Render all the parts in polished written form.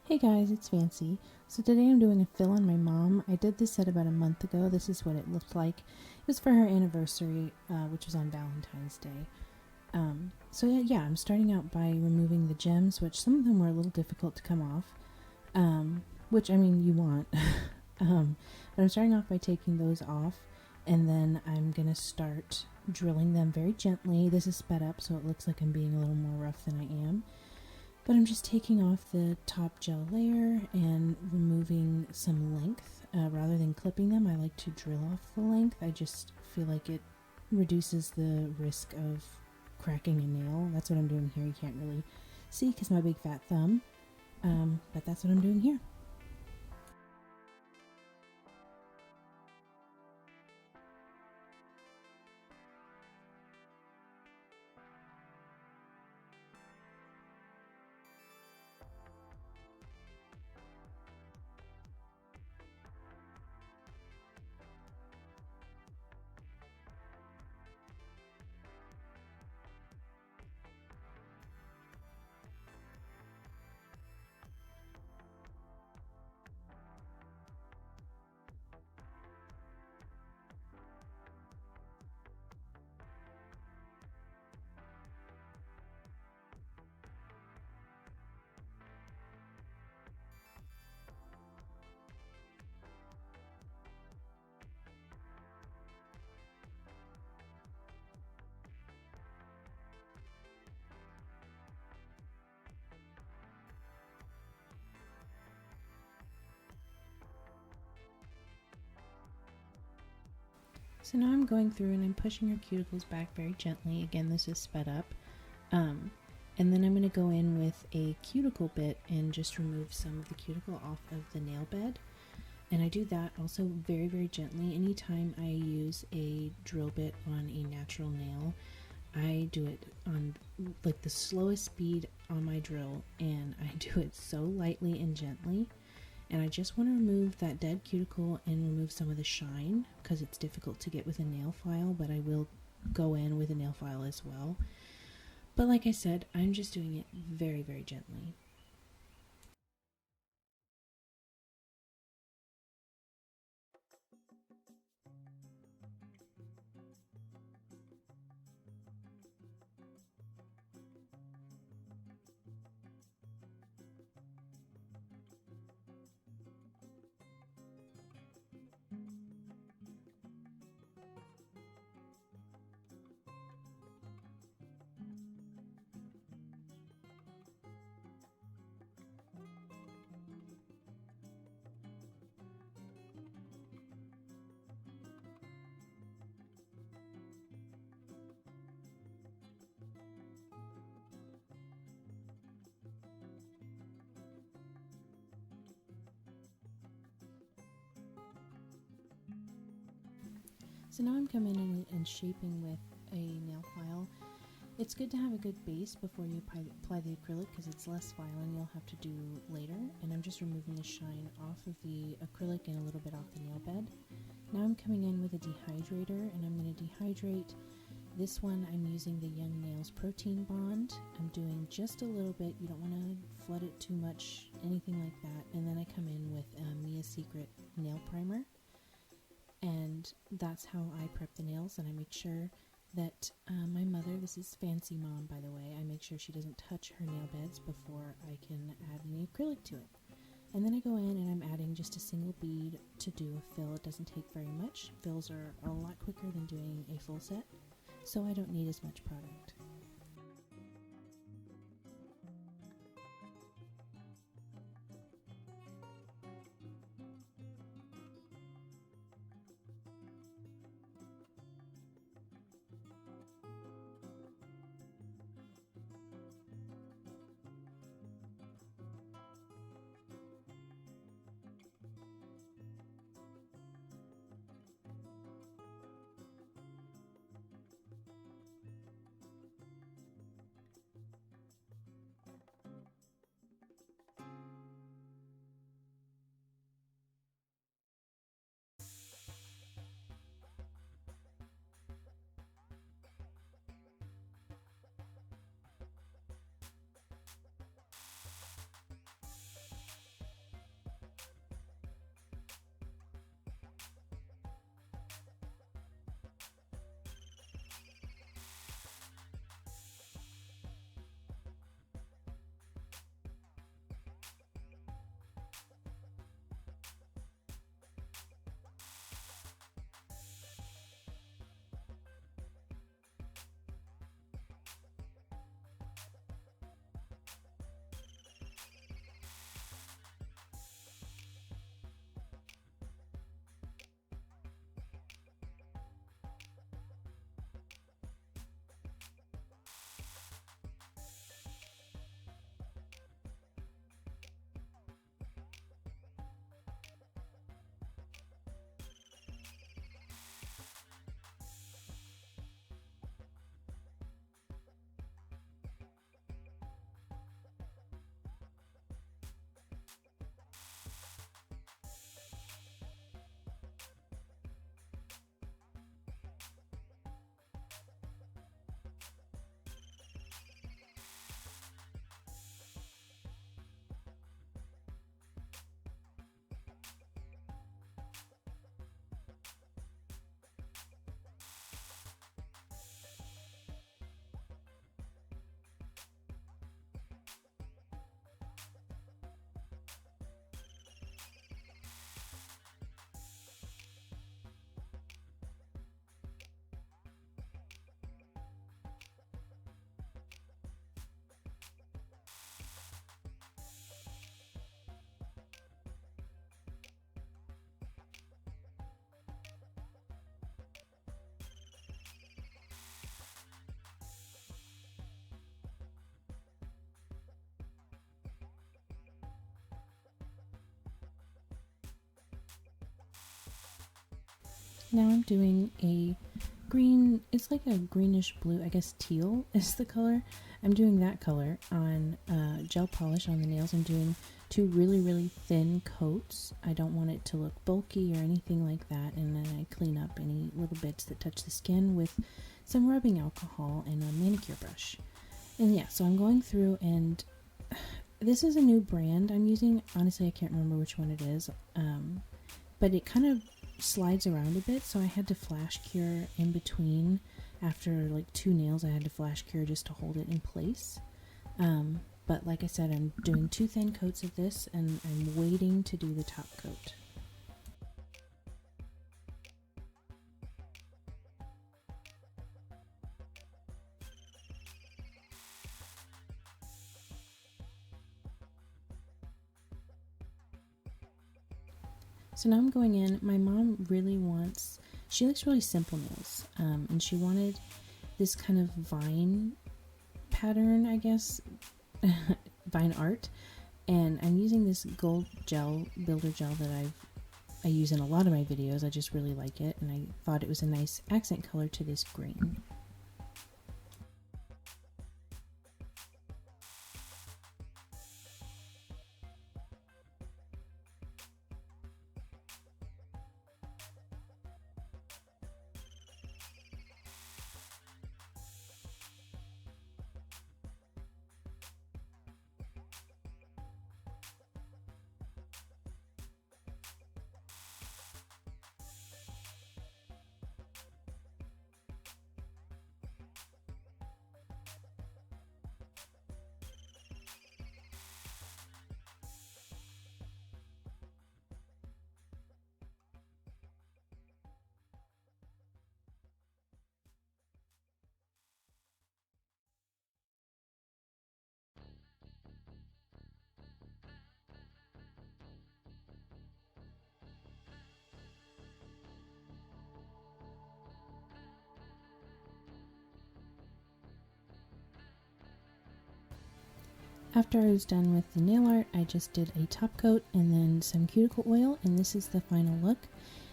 Hey guys, it's Fancy. So today I'm doing a fill on my mom. I did this set about a month ago. This is what it looked like. It was for her anniversary, which was on Valentine's Day. So I'm starting out by removing the gems, which some of them were a little difficult to come off, which I mean you want. But I'm starting off by taking those off, and then I'm going to start drilling them very gently. This is sped up so it looks like I'm being a little more rough than I am. But I'm just taking off the top gel layer and removing some length. Rather than clipping them, I like to drill off the length. I just feel like it reduces the risk of cracking a nail. That's what I'm doing here. You can't really see because my big fat thumb. But that's what I'm doing here. So now I'm going through and I'm pushing her cuticles back very gently. Again, this is sped up. And then I'm going to go in with a cuticle bit and just remove some of the cuticle off of the nail bed. And I do that also very, very gently. Anytime I use a drill bit on a natural nail, I do it on like the slowest speed on my drill, and I do it so lightly and gently. And I just want to remove that dead cuticle and remove some of the shine because it's difficult to get with a nail file, but I will go in with a nail file as well. But like I said, I'm just doing it very, very gently. So now I'm coming in and shaping with a nail file. It's good to have a good base before you apply the acrylic because it's less filing you'll have to do later. And I'm just removing the shine off of the acrylic and a little bit off the nail bed. Now I'm coming in with a dehydrator and I'm going to dehydrate. This one I'm using the Young Nails Protein Bond. I'm doing just a little bit. You don't want to flood it too much, anything like that. And then I come in with Mia's Secret Nail Primer. And that's how I prep the nails, and I make sure that my mother, this is Fancy Mom by the way, I make sure she doesn't touch her nail beds before I can add any acrylic to it. And then I go in and I'm adding just a single bead to do a fill. It doesn't take very much. Fills are a lot quicker than doing a full set, so I don't need as much product. now I'm doing a green, it's like a greenish blue, I guess teal is the color. I'm doing that color on gel polish on the nails. I'm doing 2 really thin coats. I don't want it to look bulky or anything like that, and then I clean up any little bits that touch the skin with some rubbing alcohol and a manicure brush. And yeah, so I'm going through, and this is a new brand I'm using. Honestly, I can't remember which one it is, but it kind of slides around a bit, so I had to flash cure in between. After like 2 nails, I had to flash cure just to hold it in place. But like I said, I'm doing 2 thin coats of this, and I'm waiting to do the top coat. So now I'm going in. My mom really wants, she likes really simple nails, and she wanted this kind of vine pattern, I guess, vine art, and I'm using this gold gel, builder gel that I use in a lot of my videos. I just really like it, and I thought it was a nice accent color to this green. After I was done with the nail art, I just did a top coat and then some cuticle oil, and this is the final look.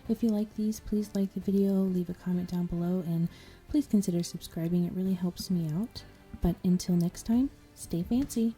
If you like these, please like the video, leave a comment down below, and please consider subscribing. It really helps me out. But until next time, stay fancy!